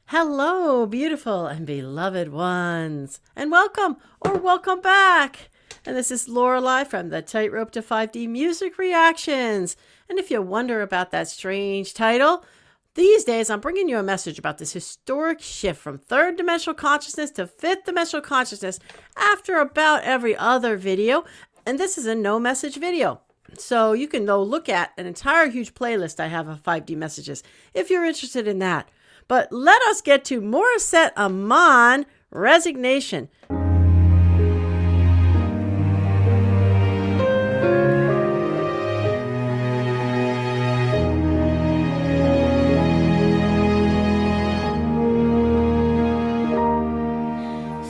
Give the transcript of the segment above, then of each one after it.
Hello, beautiful and beloved ones, and welcome or welcome back. And this is Lorelei from the Tightrope to 5D Music Reactions. And if you wonder about that strange title, these days I'm bringing you a message about this historic shift from third dimensional consciousness to fifth dimensional consciousness after about every other video. And this is a no message video. So you can go look at an entire huge playlist I have of 5D messages if you're interested in that. But let us get to Morissette Amon, Resignation.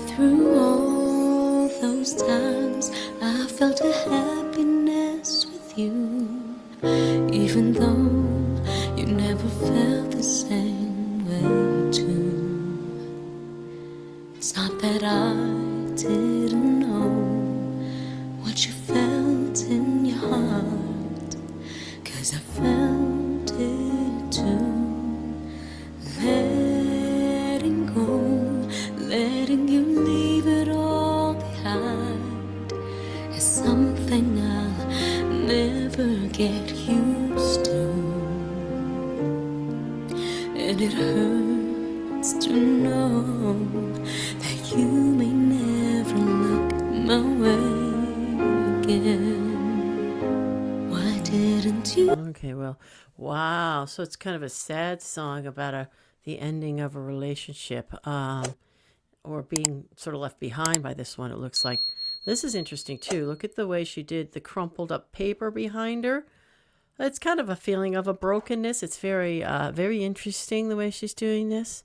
Through all those times, I felt a happiness with you, even though you never felt the same way too. It's not that I didn't know what you felt in your heart, 'cause I felt it too. Letting go, letting you leave it all behind is something I'll never get used to. And it hurts to know that you may never look my way again. Why didn't you? Okay, well, wow. So it's kind of a sad song about the ending of a relationship, or being sort of left behind by this one, it looks like. This is interesting, too. Look at the way she did the crumpled up paper behind her. It's kind of a feeling of a brokenness. It's very, very interesting the way she's doing this.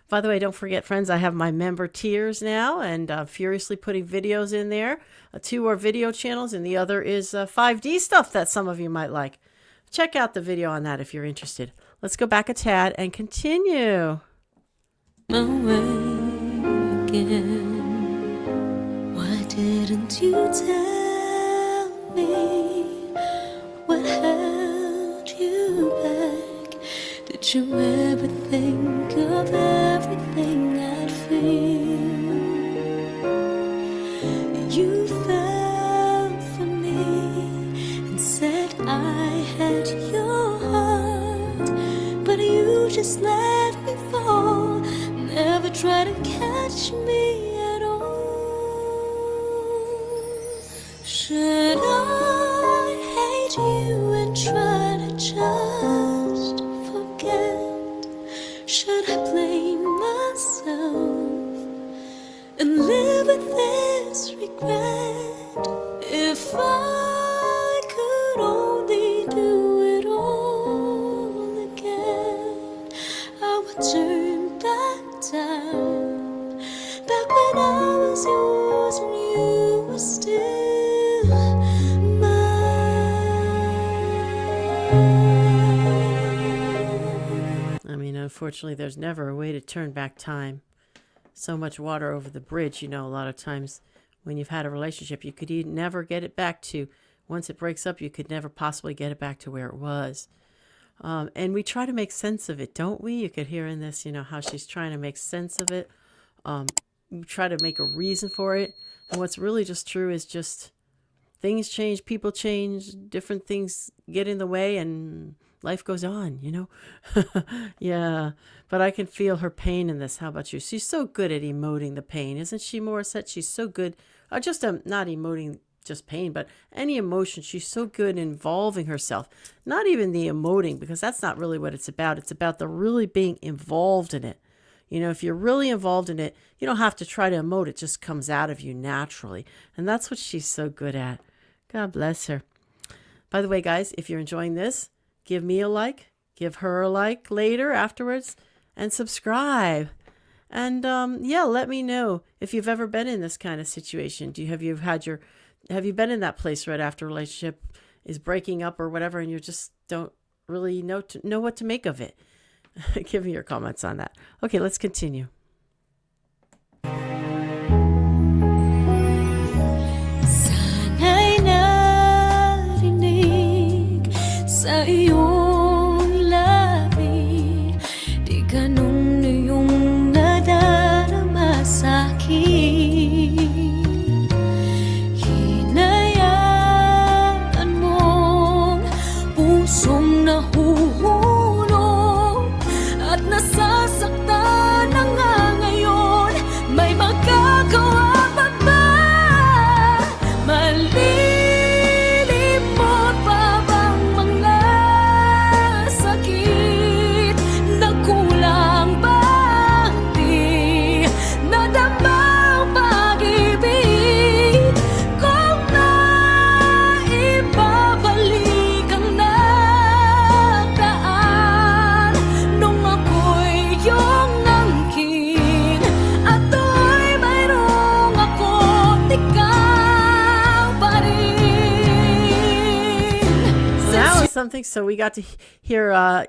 By the way, don't forget, friends, I have my member tiers now, and furiously putting videos in there. Two are video channels, and the other is 5D stuff that some of you might like. Check out the video on that if you're interested. Let's go back a tad and continue. My way again. Why didn't you tell me what held you back? Did you ever think of everything I'd feel? You fell for me and said I had your heart, but you just let me fall, never try to catch me at all. Should I hate you and try to just forget? Should I blame myself and live with this regret? If I could only do it all again, I would turn back time, back when I was yours and you were still mine. I mean, unfortunately, there's never a way to turn back time. So much water over the bridge, a lot of times when you've had a relationship, you could never get it back to, once it breaks up, you could never possibly get it back to where it was. And we try to make sense of it, don't we? You could hear in this, how she's trying to make sense of it. We try to make a reason for it. And what's really just true is just things change, people change, different things get in the way, and life goes on, Yeah, but I can feel her pain in this. How about you? She's so good at emoting the pain, isn't she, Morissette? She's so good, just not emoting just pain, but any emotion. She's so good involving herself. Not even the emoting, because that's not really what it's about. It's about the really being involved in it. If you're really involved in it, you don't have to try to emote. It just comes out of you naturally. And that's what she's so good at. God bless her. By the way, guys, if you're enjoying this, give me a like, give her a like later, afterwards, and subscribe. And yeah, let me know if you've ever been in this kind of situation. Have you been in that place right after a relationship is breaking up or whatever, and you just don't really know what to make of it? Give me your comments on that. Okay, let's continue. Sana'y something? So we got to hear, a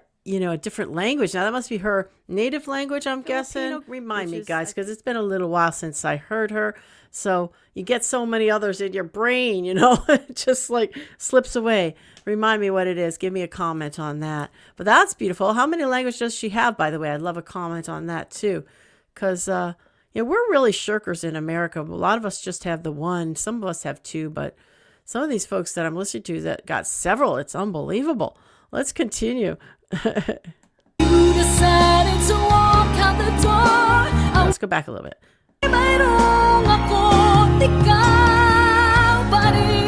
different language. Now that must be her native language, I'm guessing. Remind me, guys, because it's been a little while since I heard her. So you get so many others in your brain, it just like slips away. Remind me what it is. Give me a comment on that. But that's beautiful. How many languages does she have, by the way? I'd love a comment on that too. Because, we're really shirkers in America. A lot of us just have the one. Some of us have two. But some of these folks that I'm listening to that got several, it's unbelievable. Let's continue. You decided to walk out the door. Let's go back a little bit. Mayroong ako ikaw pa rin.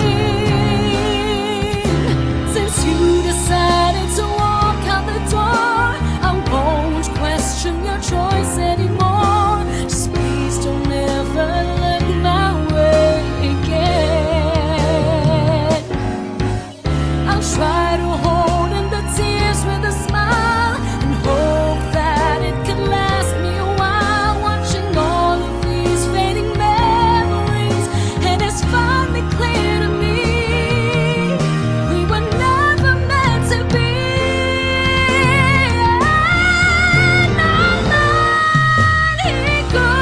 Since you decided to walk out the door, I won't question your choice anymore. Just please don't ever look my way again. I'll try to hold in the tears with a smile and hope that it can last me a while. Watching all of these fading memories, and it's finally clear to me we were never meant to be. 나만 이끌어와가다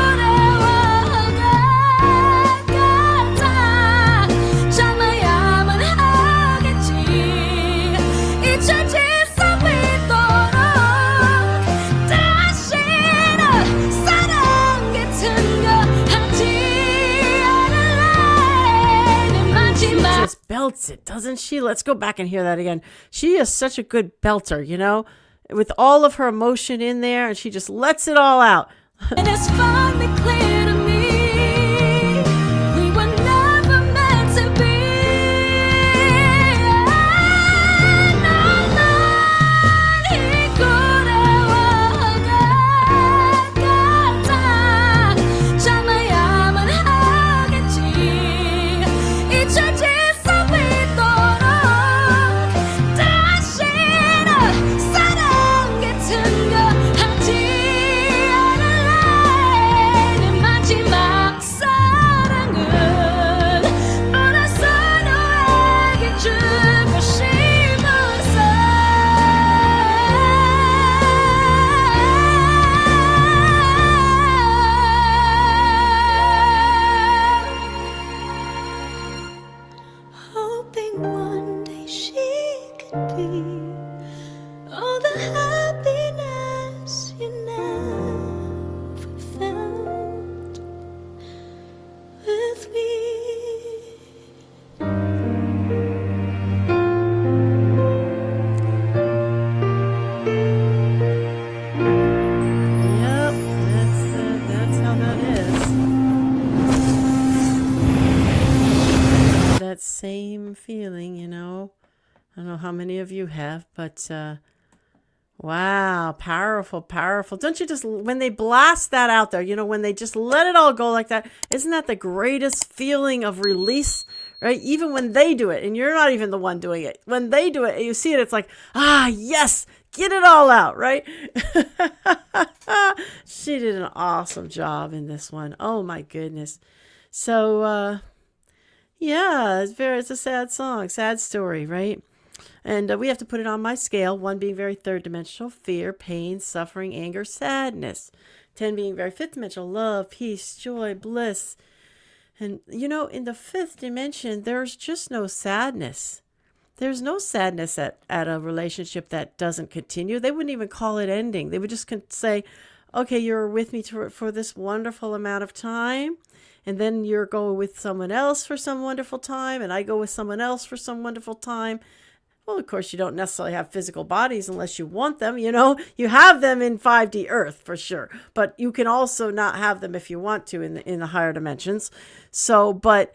참아야만 하겠지. 잊혀질 수 있도록 다시는 사랑 같은 거 하지 않을래. 내 She 마지막 just belts it, doesn't she? Let's go back and hear that again. She is such a good belter, with all of her emotion in there, and she just lets it all out. And it's finally clear to me we were never meant to be. 나만 이끌어와가다 참아야만 하겠지. 잊혀질 수 있도록 다시는 사랑 같은 거 하지 않을래. 내 마지막 사랑은 알아서 너에게 주고 싶어서. Hoping one day she could be all the happiness you never felt with me. Yep, that's how that is. That same feeling, I don't know how many of you have, but wow, powerful, powerful. Don't you just, when they blast that out there, when they just let it all go like that, isn't that the greatest feeling of release, right? Even when they do it, and you're not even the one doing it. When they do it, and you see it, it's like, yes, get it all out, right? She did an awesome job in this one. Oh my goodness. So, yeah, it's a sad song, sad story, right? And we have to put it on my scale. 1 being very third dimensional, fear, pain, suffering, anger, sadness. 10 being very fifth dimensional, love, peace, joy, bliss. And, in the fifth dimension, there's just no sadness. There's no sadness at a relationship that doesn't continue. They wouldn't even call it ending. They would just say, okay, you're with me for this wonderful amount of time. And then you're going with someone else for some wonderful time. And I go with someone else for some wonderful time. Well, of course, you don't necessarily have physical bodies unless you want them, You have them in 5D Earth for sure. But you can also not have them if you want to in the higher dimensions. So, but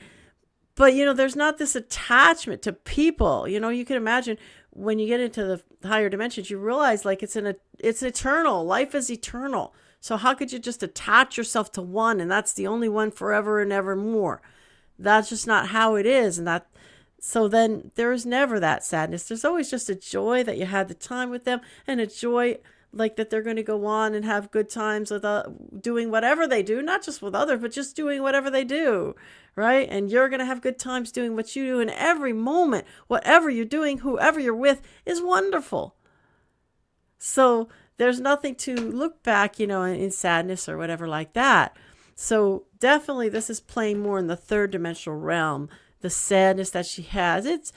there's not this attachment to people. You can imagine when you get into the higher dimensions, you realize like it's eternal. Life is eternal. So how could you just attach yourself to one and that's the only one forever and evermore? That's just not how it is. So then there is never that sadness. There's always just a joy that you had the time with them and a joy like that they're going to go on and have good times with doing whatever they do, not just with others, but just doing whatever they do, right? And you're going to have good times doing what you do, in every moment, whatever you're doing, whoever you're with is wonderful. So there's nothing to look back, in sadness or whatever like that. So definitely this is playing more in the third dimensional realm, the sadness that she has. It's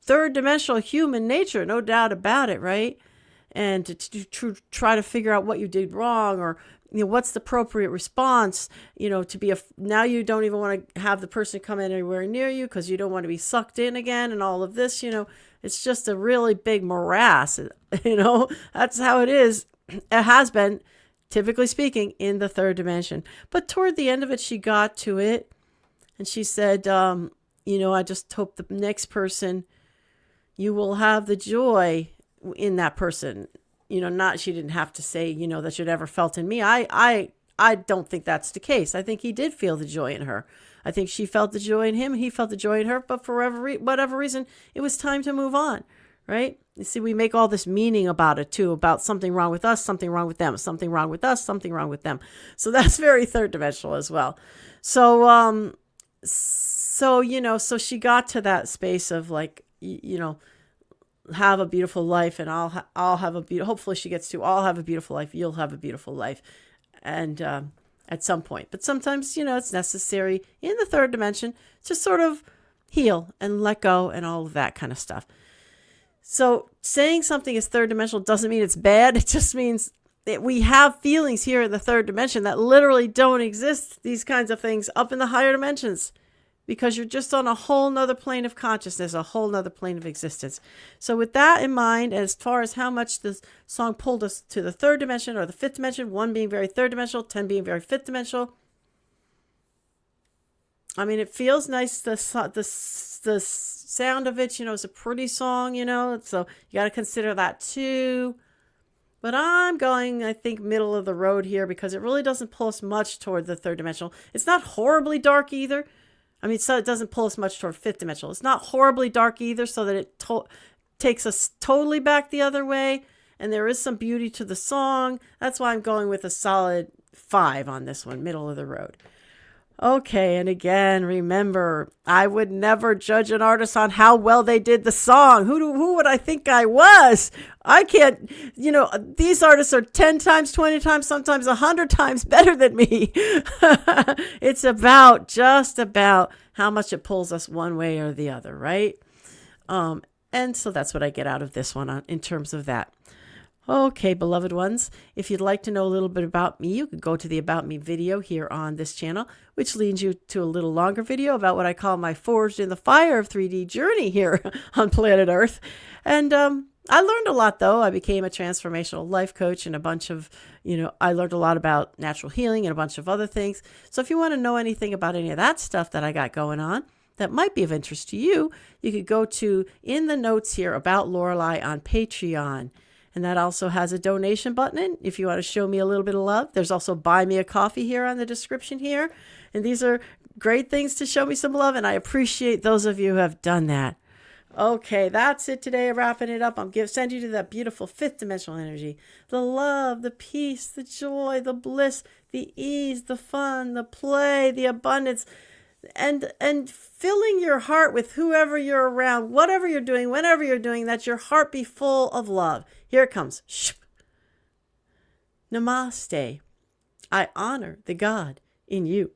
third dimensional human nature, no doubt about it, right? And to try to figure out what you did wrong, or what's the appropriate response, to be now you don't even want to have the person come in anywhere near you because you don't want to be sucked in again, and all of this, it's just a really big morass. That's how it is. It has been, typically speaking, in the third dimension. But toward the end of it, she got to it, and she said, I just hope the next person, you will have the joy in that person. She didn't have to say, that you'd ever felt in me. I don't think that's the case. I think he did feel the joy in her. I think she felt the joy in him. He felt the joy in her. But for whatever reason, it was time to move on, right? You see, we make all this meaning about it too, about something wrong with us, something wrong with them, something wrong with us, something wrong with them. So that's very third dimensional as well. So, so she got to that space of like, have a beautiful life, and I'll have a beautiful, hopefully she gets to, I'll have a beautiful life, you'll have a beautiful life. And, at some point, but sometimes, it's necessary in the third dimension to sort of heal and let go and all of that kind of stuff. So saying something is third dimensional doesn't mean it's bad. It just means that we have feelings here in the third dimension that literally don't exist, these kinds of things, up in the higher dimensions, because you're just on a whole nother plane of consciousness, a whole nother plane of existence. So with that in mind, as far as how much this song pulled us to the third dimension or the fifth dimension, 1 being very third dimensional, 10 being very fifth dimensional, I mean, it feels nice. The sound of it, it's a pretty song, so you got to consider that too. But I'm going, I think, middle of the road here, because it really doesn't pull us much toward the third dimensional. It's not horribly dark either. I mean, so it doesn't pull us much toward fifth dimensional. It's not horribly dark either, so that it takes us totally back the other way. And there is some beauty to the song. That's why I'm going with a solid 5 on this one, middle of the road. Okay, and again, remember, I would never judge an artist on how well they did the song. Who would I think I was? I can't, these artists are 10 times, 20 times, sometimes 100 times better than me. It's just about how much it pulls us one way or the other, right? And so that's what I get out of this one in terms of that. Okay, beloved ones, if you'd like to know a little bit about me, you could go to the About Me video here on this channel, which leads you to a little longer video about what I call my Forged in the Fire of 3D journey here on planet Earth. And I learned a lot, though. I became a transformational life coach, and a bunch of, I learned a lot about natural healing and a bunch of other things. So if you want to know anything about any of that stuff that I got going on that might be of interest to you, you could go to, in the notes here, About Lorelei on Patreon. And that also has a donation button if you want to show me a little bit of love. There's also Buy Me a Coffee here on the description here. And these are great things to show me some love, and I appreciate those of you who have done that. Okay, that's it today. I'm wrapping it up. I'm send you to that beautiful fifth dimensional energy. The love, the peace, the joy, the bliss, the ease, the fun, the play, the abundance, and filling your heart with whoever you're around, whatever you're doing, whenever you're doing, that your heart be full of love. Here it comes. Namaste. I honor the God in you.